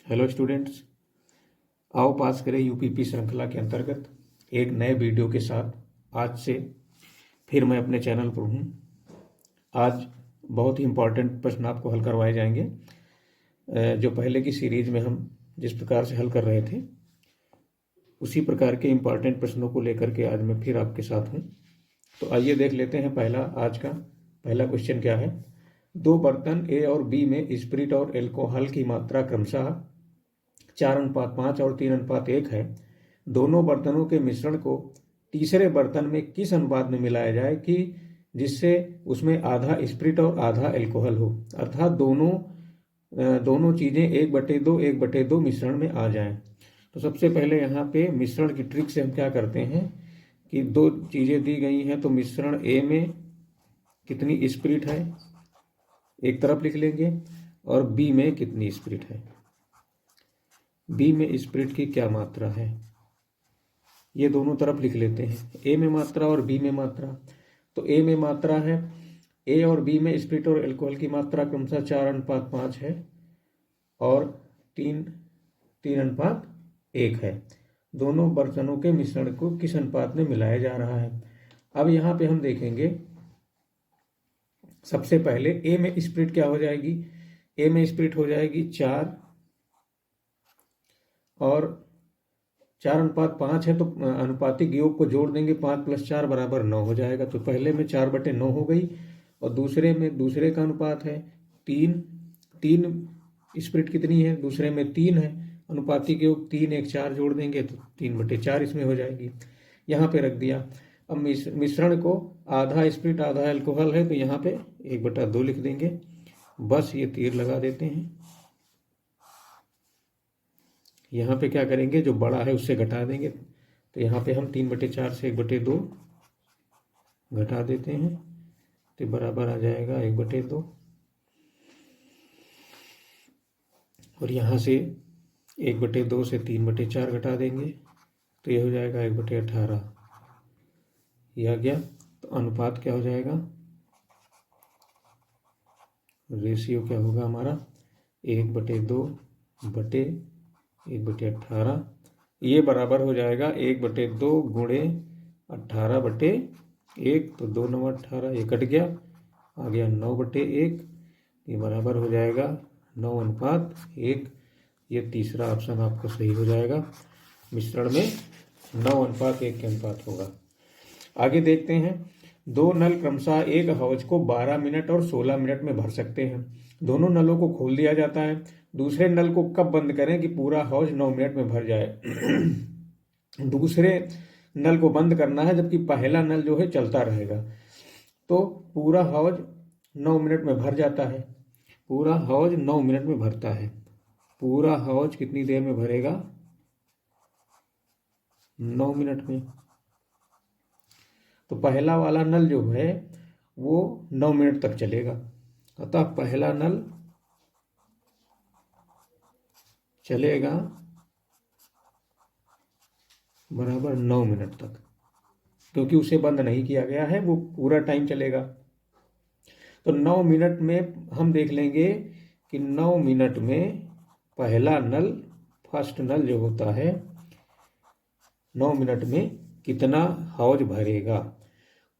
Hello students, आओ पास करें UPP श्रृंखला के अंतर्गत एक नए वीडियो के साथ। आज से फिर मैं अपने चैनल पर हूँ। आज बहुत ही इम्पोर्टेंट प्रश्न आपको हल करवाए जाएंगे। जो पहले की सीरीज में हम जिस प्रकार से हल कर रहे थे उसी प्रकार के इम्पोर्टेंट प्रश्नों को लेकर के आज मैं फिर आपके साथ हूँ। तो आइए देख लेते हैं आज का पहला क्वेश्चन क्या है। दो बर्तन ए और बी में स्पिरिट और एल्कोहल की मात्रा क्रमशः 4:5 और 3:1 है। दोनों बर्तनों के मिश्रण को तीसरे बर्तन में किस अनुपात में मिलाया जाए कि जिससे उसमें आधा स्पिरिट और आधा एल्कोहल हो, अर्थात दोनों चीज़ें 1/2 1/2 मिश्रण में आ जाएं। तो सबसे पहले यहाँ पे मिश्रण की ट्रिक से हम क्या करते हैं कि दो चीज़ें दी गई हैं, तो मिश्रण ए में कितनी स्पिरिट है एक तरफ लिख लेंगे और बी में कितनी स्पिरिट है, बी में स्पिरिट की क्या मात्रा है, ये दोनों तरफ लिख लेते हैं। ए में मात्रा और बी में मात्रा। तो ए में मात्रा है, ए और बी में स्पिरिट और एल्कोहल की मात्रा क्रमशः 4:5 है और 3:1 है। दोनों बर्तनों के मिश्रण को किस अनुपात में मिलाया जा रहा है। अब यहाँ पे हम देखेंगे, सबसे पहले ए में स्पिरिट क्या हो जाएगी। ए में स्पिरिट हो जाएगी 4 और 4:5 है, तो अनुपातिक योग को जोड़ देंगे, 5 + 4 = 9 हो जाएगा। तो पहले में 4/9 हो गई और दूसरे का अनुपात है 3 स्पिरिट कितनी है, दूसरे में 3 है, अनुपातिक योग 3 1 4 जोड़ देंगे तो 3/4 इसमें हो जाएगी। यहाँ पे रख दिया। अब मिश्रण को आधा स्पिरिट आधा एल्कोहल है, तो यहाँ पे 1/2 लिख देंगे। बस ये तीर लगा देते हैं। यहाँ पे क्या करेंगे, जो बड़ा है उससे घटा देंगे, तो यहाँ पे हम 3/4 से 1/2 घटा देते हैं तो बराबर आ जाएगा 1/2। और यहाँ से 1/2 से 3/4 घटा देंगे तो ये हो जाएगा 1/18। ये आ गया। तो अनुपात क्या हो जाएगा, रेशियो क्या होगा हमारा 1/2 बटे 1/18। ये बराबर हो जाएगा 1/2 गुणे 18/1। तो 2 9 18, ये कट गया, आ गया 9/1। ये बराबर हो जाएगा 9:1। ये तीसरा ऑप्शन आपका सही हो जाएगा। मिश्रण में 9:1 के अनुपात होगा। आगे देखते हैं। दो नल क्रमशः एक हौज को 12 मिनट और 16 मिनट में भर सकते हैं। दोनों नलों को खोल दिया जाता है। दूसरे नल को कब बंद करें कि पूरा हौज 9 मिनट में भर जाए। दूसरे नल को बंद करना है जबकि पहला नल जो है चलता रहेगा। तो पूरा हौज 9 मिनट में भर जाता है। पूरा हौज 9 मिनट में भरता है। पूरा हौज कितनी देर में भरेगा, 9 मिनट में। तो पहला वाला नल जो है वो 9 मिनट तक चलेगा। अतः पहला नल चलेगा बराबर 9 मिनट तक, क्योंकि उसे बंद नहीं किया गया है, वो पूरा टाइम चलेगा। तो 9 मिनट में हम देख लेंगे कि 9 मिनट में पहला नल, फर्स्ट नल जो होता है, 9 मिनट में कितना हौज भरेगा।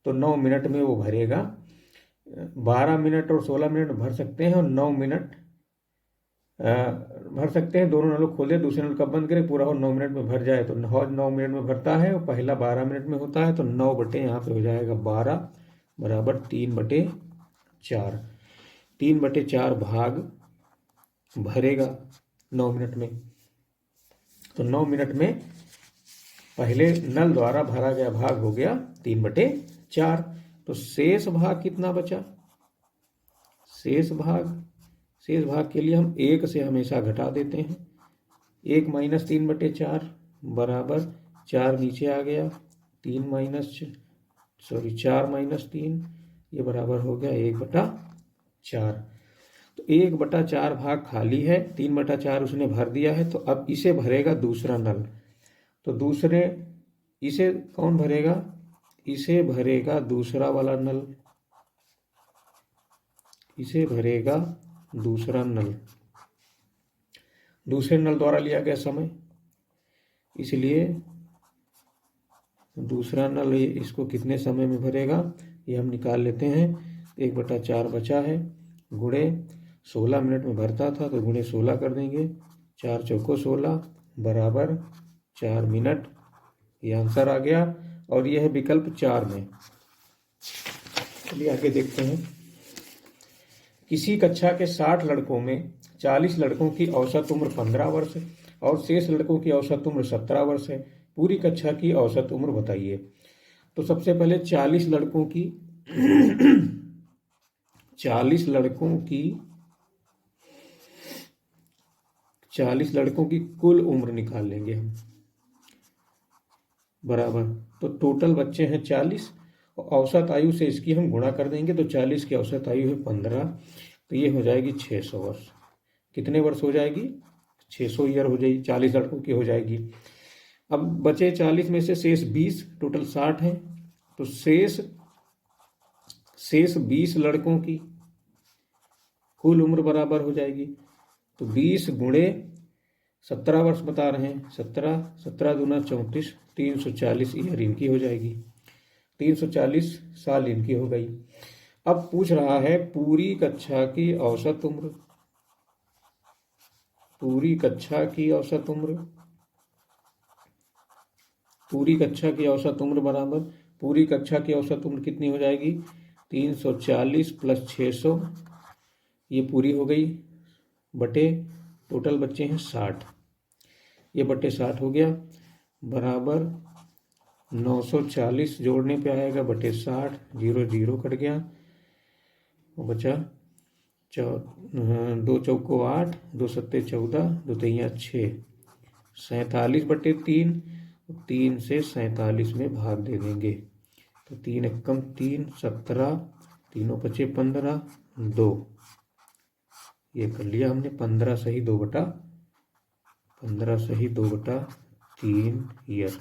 तो 9 मिनट में वो भरेगा। 12 मिनट और 16 मिनट भर सकते हैं और 9 मिनट भर सकते हैं। दोनों नलों खोले, दूसरे नल कब बंद करें, पूरा हो 9 मिनट में भर जाए। तो हौज 9 मिनट में भरता है और पहला 12 मिनट में होता है। तो 9 बटे यहाँ पे हो जाएगा 12 बराबर 3/4। 3/4 भाग भरेगा 9 मिनट में। तो 9 मिनट में पहले नल द्वारा भरा गया भाग हो गया 3/4। तो शेष भाग कितना बचा, शेष भाग के लिए हम 1 से हमेशा घटा देते हैं। 1 - 3/4 बराबर 4 नीचे आ गया, 4 - 3, ये बराबर हो गया 1/4। तो 1/4 भाग खाली है, 3/4 उसने भर दिया है। तो अब इसे भरेगा दूसरा नल। तो इसे कौन भरेगा, इसे भरेगा दूसरा वाला नल, इसे भरेगा दूसरा नल। दूसरे नल द्वारा लिया गया समय, इसलिए दूसरा नल इसको कितने समय में भरेगा ये हम निकाल लेते हैं। 1/4 बचा है, गुणे 16 मिनट में भरता था तो गुणे 16 कर देंगे, 4 चौको 16 बराबर 4 मिनट। ये आंसर आ गया और यह है विकल्प 4 में। चलिए आगे देखते हैं। किसी कक्षा के 60 लड़कों में 40 लड़कों की औसत उम्र 15 वर्ष है और शेष लड़कों की औसत उम्र 17 वर्ष है। पूरी कक्षा की औसत उम्र बताइए। तो सबसे पहले 40 लड़कों की 40 लड़कों की कुल उम्र निकाल लेंगे हम, बराबर। तो टोटल बच्चे हैं 40, औसत आयु से इसकी हम गुणा कर देंगे तो 40 की औसत आयु है 15, तो ये हो जाएगी 600 वर्ष। कितने वर्ष हो जाएगी? 600 ईयर हो जाएगी, 40 लड़कों की हो जाएगी। अब बचे 40 में से शेष 20, टोटल 60 है, तो शेष 20 लड़कों की कुल उम्र बराबर हो जाएगी। तो 20 गुणे 17 वर्ष बता रहे हैं, 17 दूना 34, 340 ईयर इनकी हो जाएगी, 340 साल इनकी हो गई। अब पूछ रहा है पूरी कक्षा की औसत उम्र, पूरी कक्षा की औसत उम्र, पूरी कक्षा की औसत उम्र बराबर, पूरी कक्षा की औसत उम्र कितनी हो जाएगी? 340 प्लस 600, ये पूरी हो गई, बटे टोटल बच्चे हैं 60, ये बटे 60 हो गया, बराबर 940 जोड़ने पे आएगा बटे 60, 0 0 कट गया, बचा 2 चौको 8, 2 सत्ते 14, 2 तिया 6, 47 बटे 3, 3 से 47 में भाग दे देंगे तो 3 एकम 3, 17, तीनों बचे 15, 2, ये कर लिया हमने, 15 सही 2/3 ईयर।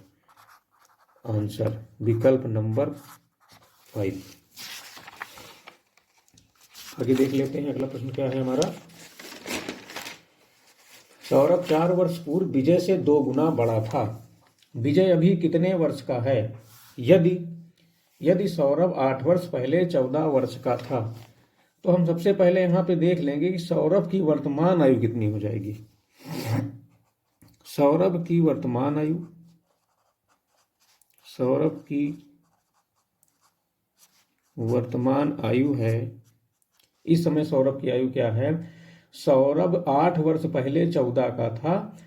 आंसर विकल्प नंबर 5। आगे देख लेते हैं अगला प्रश्न क्या है हमारा। सौरभ 4 वर्ष पूर्व विजय से 2 गुना बड़ा था। विजय अभी कितने वर्ष का है? यदि सौरभ 8 वर्ष पहले 14 वर्ष का था, तो हम सबसे पहले यहाँ पे देख लेंगे कि सौरभ की वर्तमान आयु कितनी हो जाएगी। सौरभ की वर्तमान आयु है, इस समय सौरभ की आयु क्या है? सौरभ 8 वर्ष पहले 14 का था,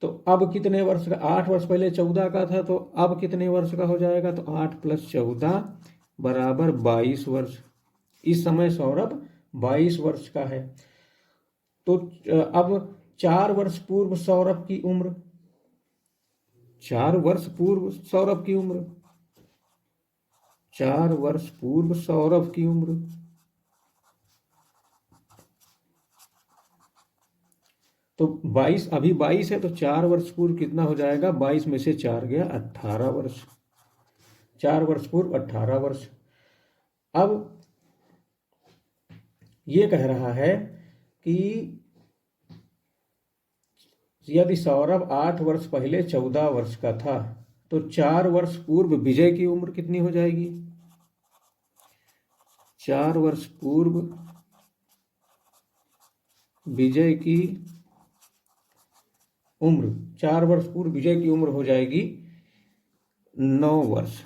तो अब कितने वर्ष का? 8 वर्ष पहले 14 का था, तो अब कितने वर्ष का हो जाएगा? तो 8 + 14 बराबर 22 वर्ष। इस समय सौरभ 22 वर्ष का है। तो अब 4 वर्ष पूर्व सौरभ की उम्र, 4 वर्ष पूर्व सौरभ की उम्र, 4 वर्ष पूर्व सौरभ की उम्र, तो 22, अभी 22 है, तो 4 वर्ष पूर्व कितना हो जाएगा? 22 में से 4 गया 18 वर्ष, 4 वर्ष पूर्व 18 वर्ष। अब ये कह रहा है कि यदि सौरभ 8 वर्ष पहले 14 वर्ष का था, तो 4 वर्ष पूर्व विजय की उम्र कितनी हो जाएगी? 4 वर्ष पूर्व विजय की उम्र, 4 वर्ष पूर्व विजय की उम्र हो जाएगी 9 वर्ष,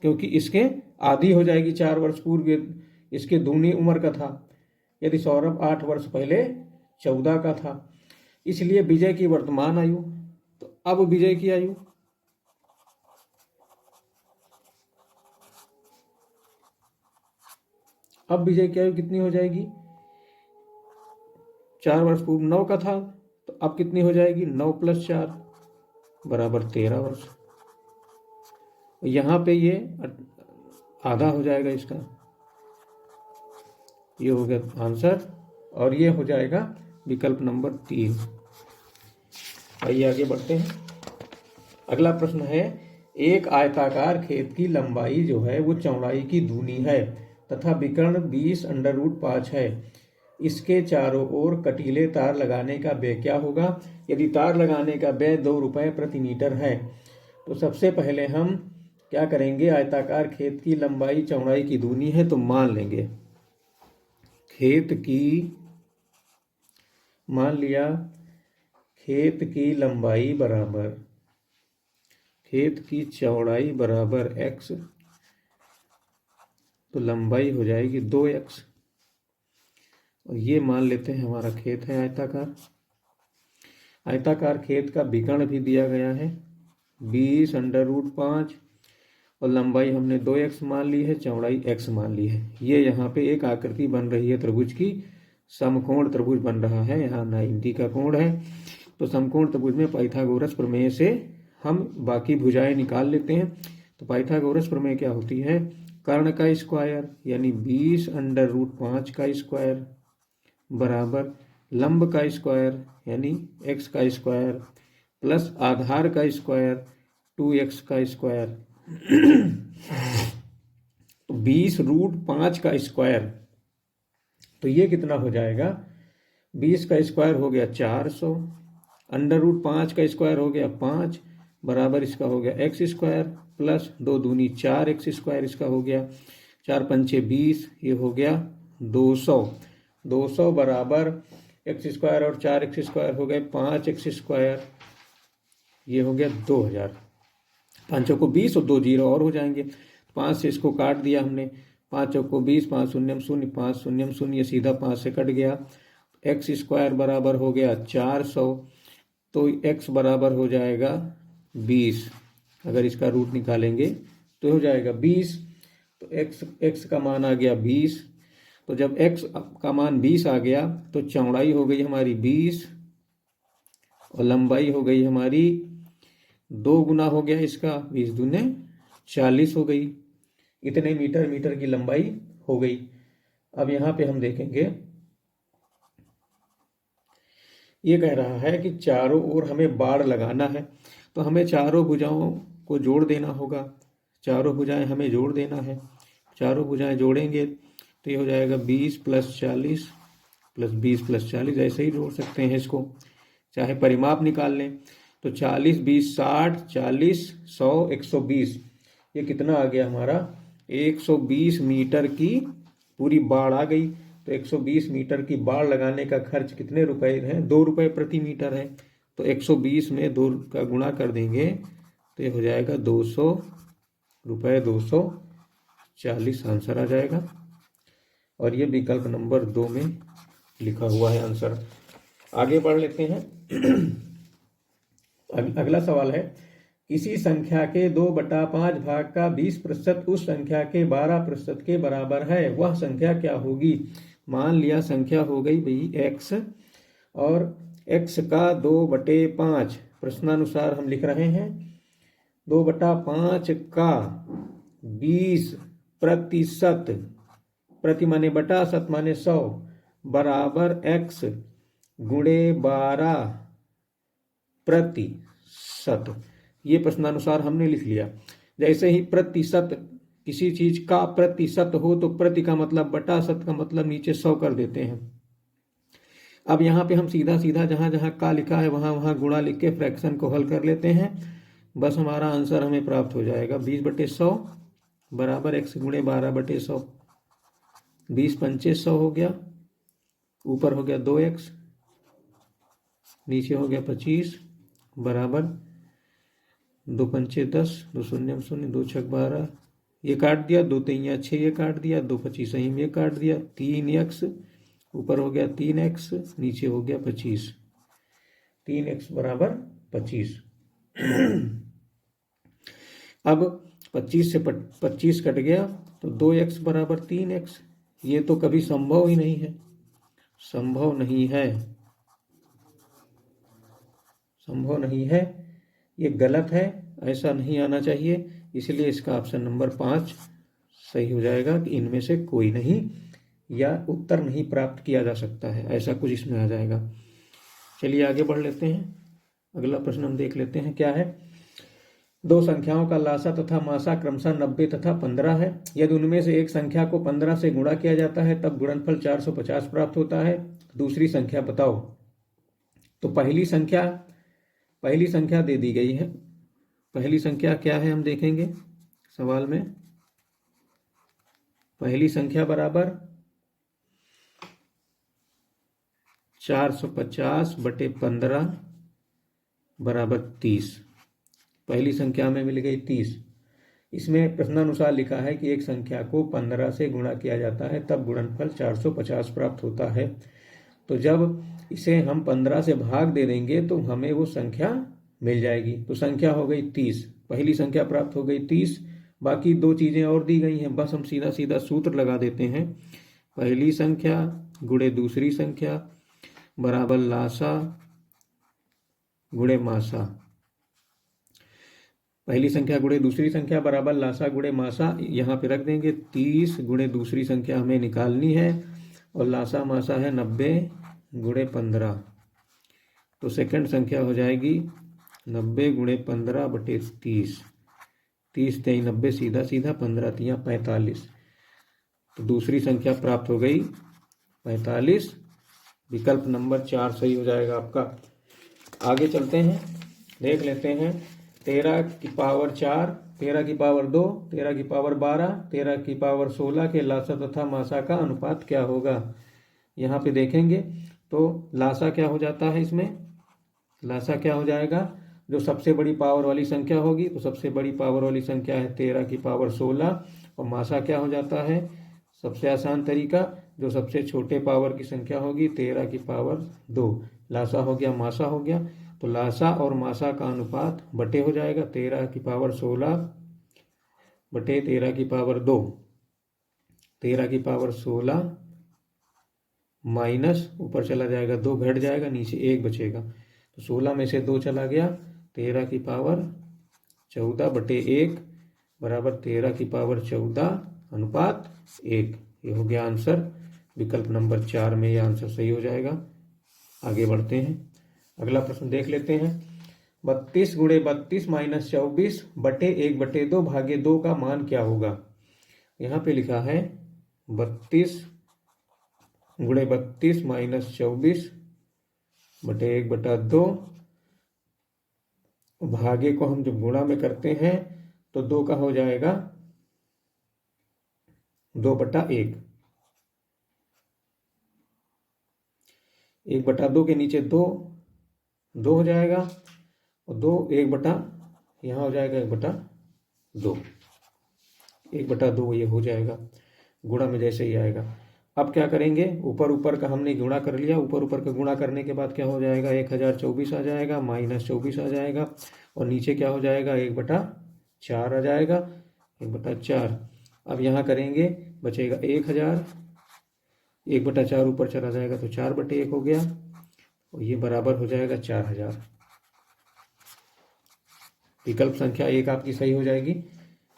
क्योंकि इसके आधी हो जाएगी। 4 वर्ष पूर्व इसके दूनी उम्र का था, यदि सौरभ 8 वर्ष पहले 14 का था, इसलिए विजय की वर्तमान आयु, तो अब विजय की आयु, अब विजय की आयु कितनी हो जाएगी? 4 वर्ष पूर्व 9 का था, तो अब कितनी हो जाएगी? 9 + 4 बराबर 13 वर्ष। यहाँ पे ये आधा हो जाएगा इसका, ये हो गया आंसर, और ये हो जाएगा विकल्प नंबर 3। आइए आगे बढ़ते हैं। अगला प्रश्न है, एक आयताकार खेत की लंबाई जो है वो चौड़ाई की दूनी है तथा विकर्ण 20 √5 है। इसके चारों ओर कटीले तार लगाने का व्यय क्या होगा। यदि तार लगाने का व्यय 2 रुपये प्रति मीटर है तो सबसे पहले हम क्या करेंगे, आयताकार खेत की लंबाई चौड़ाई की दूनी है तो मान लेंगे मान लिया खेत की लंबाई बराबर खेत की चौड़ाई बराबर x, तो लंबाई हो जाएगी 2x। और ये मान लेते हैं हमारा खेत है आयताकार खेत का विकर्ण भी दिया गया है 20√5 और लंबाई हमने 2x मान ली है, चौड़ाई x मान ली है। ये यहाँ पे एक आकृति बन रही है त्रिभुज की, समकोण त्रिभुज बन रहा है, यहाँ 90 का कोण है। तो समकोण त्रिभुज में पाइथागोरस प्रमेय से हम बाकी भुजाएं निकाल लेते हैं। तो पाइथागोरस प्रमेय क्या होती है, कर्ण का स्क्वायर यानी 20√5 का स्क्वायर बराबर लंब का स्क्वायर यानी x का स्क्वायर प्लस आधार का स्क्वायर 2x का स्क्वायर। तो 20√5 का स्क्वायर, तो ये कितना हो जाएगा, 20 का स्क्वायर हो गया 400, √5 का स्क्वायर हो गया 5 बराबर इसका हो गया x स्क्वायर प्लस 2 दूनी 4x स्क्वायर, इसका हो गया 4 पंचे 20, ये हो गया 200 बराबर x स्क्वायर और 4x स्क्वायर हो गए 5x स्क्वायर, ये हो गया 2000। 5 को 20 और 2 जीरो और हो जाएंगे, 5 से इसको काट दिया हमने, 5 को 20, 5 शून्यम शून्य, 5 शून्यम शून्य, ये सीधा 5 से कट गया। x स्क्वायर बराबर हो गया 400, तो x बराबर हो जाएगा 20। अगर इसका रूट निकालेंगे तो हो जाएगा 20, तो x का मान आ गया 20। तो जब x का मान 20 आ गया तो चौड़ाई हो गई हमारी 20 और लंबाई हो गई हमारी 2 गुना हो गया इसका, 20 दूने 40 हो गई। इतने मीटर की लंबाई हो गई। अब यहाँ पे हम देखेंगे, ये कह रहा है कि चारों ओर हमें बाड़ लगाना है, तो हमें चारों भुजाओं को जोड़ देना होगा। चारों भुजाएं हमें जोड़ देना है, चारों भुजाएं जोड़ेंगे तो ये हो जाएगा 20 + 40 + 20 + 40, ऐसे ही जोड़ सकते हैं इसको, चाहे परिमाप निकाल लें। तो 40 20 60, 40 100 120, ये कितना आ गया हमारा, 120 मीटर की पूरी बाड़ आ गई। तो 120 मीटर की बाड़ लगाने का खर्च कितने रुपए है, 2 रुपये प्रति मीटर है। तो 120 में 2 का गुणा कर देंगे तो ये हो जाएगा 200 रुपये, 240 आंसर आ जाएगा। और ये विकल्प नंबर 2 में लिखा हुआ है आंसर। आगे बढ़ लेते हैं। अगला सवाल है, किसी संख्या के 2/5 भाग का 20% उस संख्या के 12% के बराबर है, वह संख्या क्या होगी। मान लिया संख्या हो गई भाई x, और x का 2/5 प्रश्नानुसार हम लिख रहे हैं 2/5 का 20%, प्रति माने बटा, शत माने 100, बराबर x गुणे 12%। ये प्रश्नानुसार हमने लिख लिया। जैसे ही प्रतिशत, किसी चीज का प्रतिशत हो तो प्रति का मतलब बटा, शत का मतलब नीचे 100 कर देते हैं। अब यहाँ पे हम सीधा जहां जहां का लिखा है वहां गुणा लिख के फ्रैक्शन को हल कर लेते हैं, बस हमारा आंसर हमें प्राप्त हो जाएगा। 20/100 बराबर x गुणे 12/100, 20 पंचे 100 हो गया, ऊपर हो गया 2x, नीचे हो गया 25 बराबर 2 पंचे 10, 2 शून्यम शून्य, 2 छक 12, ये काट दिया, 2 तिया 6, ये काट दिया, 2 25 ये काट दिया, 3x, ऊपर हो गया 3x, नीचे हो गया 25, 3x बराबर 25। अब 25 से 25 कट गया तो 2x बराबर 3x। ये तो कभी संभव ही नहीं है, संभव नहीं है, ये गलत है, ऐसा नहीं आना चाहिए। इसलिए इसका ऑप्शन नंबर 5 सही हो जाएगा कि इनमें से कोई नहीं, या उत्तर नहीं प्राप्त किया जा सकता है, ऐसा कुछ इसमें आ जाएगा। चलिए आगे बढ़ लेते हैं। अगला प्रश्न हम देख लेते हैं क्या है। दो संख्याओं का लासा तथा मासा क्रमशः 90 तथा 15 है। यदि उनमें से एक संख्या को 15 से गुणा किया जाता है तब गुणनफल 450 प्राप्त होता है। दूसरी संख्या बताओ। तो पहली संख्या दे दी गई है। पहली संख्या क्या है हम देखेंगे सवाल में। पहली संख्या बराबर 450/15 बराबर 30। पहली संख्या में मिल गई 30। इसमें प्रश्नानुसार लिखा है कि एक संख्या को 15 से गुणा किया जाता है तब गुणनफल 450 प्राप्त होता है। तो जब इसे हम 15 से भाग दे देंगे तो हमें वो संख्या मिल जाएगी। तो संख्या हो गई 30। पहली संख्या प्राप्त हो गई 30। बाकी दो चीजें और दी गई हैं, बस हम सीधा सीधा सूत्र लगा देते हैं। पहली संख्या गुणे दूसरी संख्या बराबर लासा गुणे मासा। पहली संख्या गुणे दूसरी संख्या बराबर लासा गुणे मासा। यहाँ पे रख देंगे 30 गुणे दूसरी संख्या हमें निकालनी है और लासा मासा है 90 गुणे 15। तो सेकंड संख्या हो जाएगी 90 गुणे 15/30। 30 3 90 सीधा सीधा 15 3 45। तो दूसरी संख्या प्राप्त हो गई 45। विकल्प नंबर 4 सही हो जाएगा आपका। आगे चलते हैं, देख लेते हैं। 13 की पावर 4, 13 की पावर 2, 13 की पावर 12, 13 की पावर 16 के लासा तथा मासा का अनुपात क्या होगा। यहाँ पे देखेंगे तो लासा क्या हो जाता है। इसमें लासा क्या हो जाएगा, जो सबसे बड़ी पावर वाली संख्या होगी तो सबसे बड़ी पावर वाली संख्या है 13 की पावर 16। और मासा क्या हो जाता है, सबसे आसान तरीका, जो सबसे छोटे पावर की संख्या होगी 13 की पावर 2। लासा हो गया मासा हो गया। तो लासा और मासा का अनुपात बटे हो जाएगा 13 की पावर 16 बटे 13 की पावर 2। 13 की पावर 16 माइनस ऊपर चला जाएगा 2 घट जाएगा, नीचे 1 बचेगा। तो 16 में से 2 चला गया, 13 की पावर 14/1 बराबर 13 की पावर 14 अनुपात 1। ये हो गया आंसर। विकल्प नंबर 4 में यह आंसर सही हो जाएगा। आगे बढ़ते हैं, अगला प्रश्न देख लेते हैं। 32 गुणे 32 माइनस 24 बटे 1/2 भागे 2 का मान क्या होगा। यहाँ पे लिखा है 32 गुणे 32 माइनस 24 बटे 1/2। भागे को हम जब गुणा में करते हैं तो 2 का हो जाएगा 2/1। 1/2 के नीचे 2 हो जाएगा और 2 यहाँ हो जाएगा 1/2। 1/2 ये हो जाएगा गुणा में जैसे ही आएगा। अब क्या करेंगे, ऊपर का हमने गुणा कर लिया। ऊपर का गुणा करने के बाद क्या हो जाएगा, 1024 आ जाएगा, माइनस 24 आ जाएगा और नीचे क्या हो जाएगा 1/4 आ जाएगा, 1/4। अब यहाँ करेंगे, बचेगा 1000, 1/4 ऊपर चला जाएगा तो 4/1 हो गया और ये बराबर हो जाएगा 4000। विकल्प संख्या 1 आपकी सही हो जाएगी।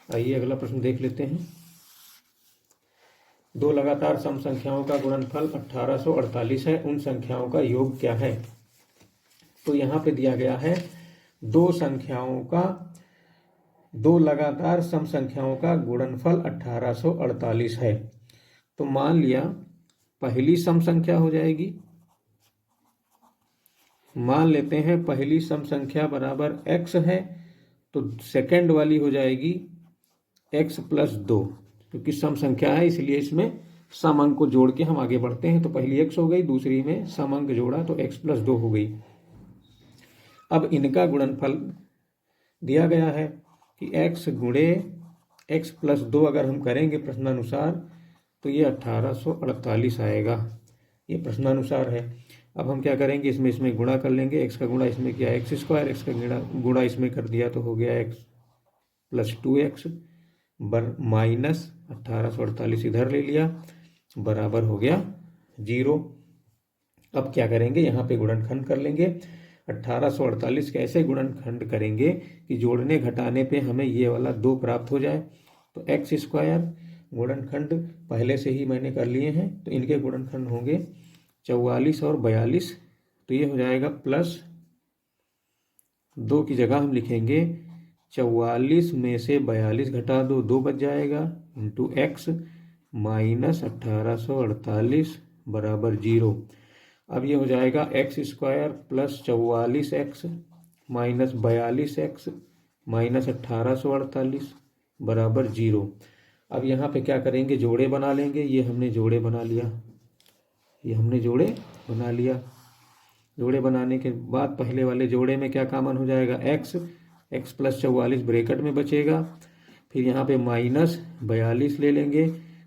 आइए अगला प्रश्न देख लेते हैं। दो लगातार सम संख्याओं का गुणनफल 1848 है, उन संख्याओं का योग क्या है। तो यहाँ पे दिया गया है दो लगातार सम संख्याओं का गुणनफल 1848 है। तो मान लिया पहली सम संख्या हो जाएगी, मान लेते हैं पहली सम संख्या बराबर x है, तो सेकंड वाली हो जाएगी x + 2, क्योंकि सम संख्या है इसलिए इसमें सम अंक को जोड़ के हम आगे बढ़ते हैं। तो पहली x हो गई, दूसरी में सम अंक जोड़ा तो x + 2 हो गई। अब इनका गुणनफल दिया गया है कि x गुणे x + 2 अगर हम करेंगे प्रश्नानुसार तो ये 1848 आएगा। ये प्रश्नानुसार है। अब हम क्या करेंगे, इसमें गुणा कर लेंगे। x का गुणा इसमें किया x², x का गुणा इसमें कर दिया तो हो गया x + 2x माइनस 1848 इधर ले लिया, बराबर हो गया 0। अब क्या करेंगे, यहाँ पे गुणनखंड कर लेंगे। 1848 कैसे गुणनखंड करेंगे कि जोड़ने घटाने पे हमें ये वाला 2 प्राप्त हो जाए। तो x² गुणनखंड पहले से ही मैंने कर लिए हैं, तो इनके गुणनखंड होंगे 44 और 42। तो ये हो जाएगा +2 की जगह हम लिखेंगे 44 में से 42 घटा दो, 2 बच जाएगा, इंटू एक्स माइनस 1848 बराबर 0। अब ये हो जाएगा x square plus 44x minus 42x minus 1848 बराबर 0। अब यहाँ पे क्या करेंगे, जोड़े बना लेंगे। ये हमने जोड़े बना लिया, ये हमने जोड़े बना लिया। जोड़े बनाने के बाद पहले वाले जोड़े में क्या कॉमन हो जाएगा, x प्लस 44 ब्रैकेट में बचेगा। फिर यहाँ पे माइनस 42 ले लेंगे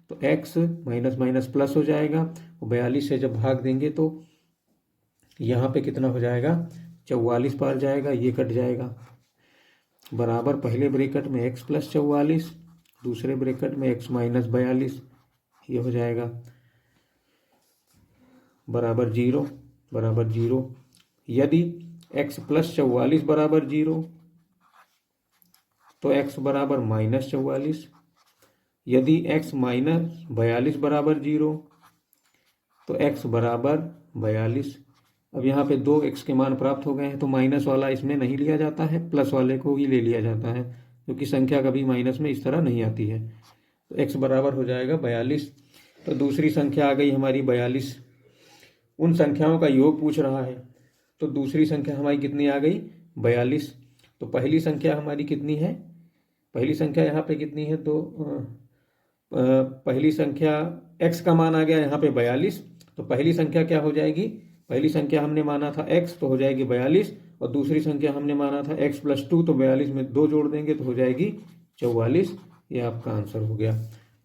तो x माइनस माइनस प्लस हो जाएगा। और 42 से जब भाग देंगे तो यहाँ पे कितना हो जाएगा, 44 पार जाएगा, ये कट जाएगा, बराबर पहले ब्रैकेट में x प्लस 44, दूसरे ब्रैकेट में x माइनस 42, ये हो जाएगा बराबर 0 बराबर 0। यदि x प्लस 44 बराबर 0 तो x बराबर माइनस 44। यदि x माइनस 42 बराबर 0 तो x बराबर 42। अब यहाँ पे 2x के मान प्राप्त हो गए हैं तो माइनस वाला इसमें नहीं लिया जाता है, प्लस वाले को ही ले लिया जाता है, क्योंकि संख्या कभी माइनस में इस तरह नहीं आती है। तो x बराबर हो जाएगा 42। तो दूसरी संख्या आ गई हमारी 42। उन संख्याओं का योग पूछ रहा है, तो दूसरी संख्या हमारी कितनी आ गई, 42। तो पहली संख्या हमारी कितनी है, पहली संख्या यहाँ पे कितनी है, तो पहली संख्या x का मान आ गया यहाँ पे 42। तो पहली संख्या क्या हो जाएगी, पहली संख्या हमने माना था x तो हो जाएगी 42, और दूसरी संख्या हमने माना था x प्लस 2, तो 42 में 2 जोड़ देंगे तो हो जाएगी 44। ये आपका आंसर हो गया,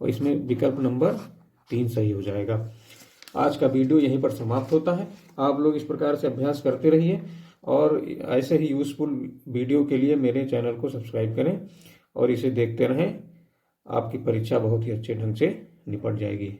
और इसमें विकल्प नंबर 3 सही हो जाएगा। आज का वीडियो यहीं पर समाप्त होता है। आप लोग इस प्रकार से अभ्यास करते रहिए, और ऐसे ही यूज़फुल वीडियो के लिए मेरे चैनल को सब्सक्राइब करें और इसे देखते रहें। आपकी परीक्षा बहुत ही अच्छे ढंग से निपट जाएगी।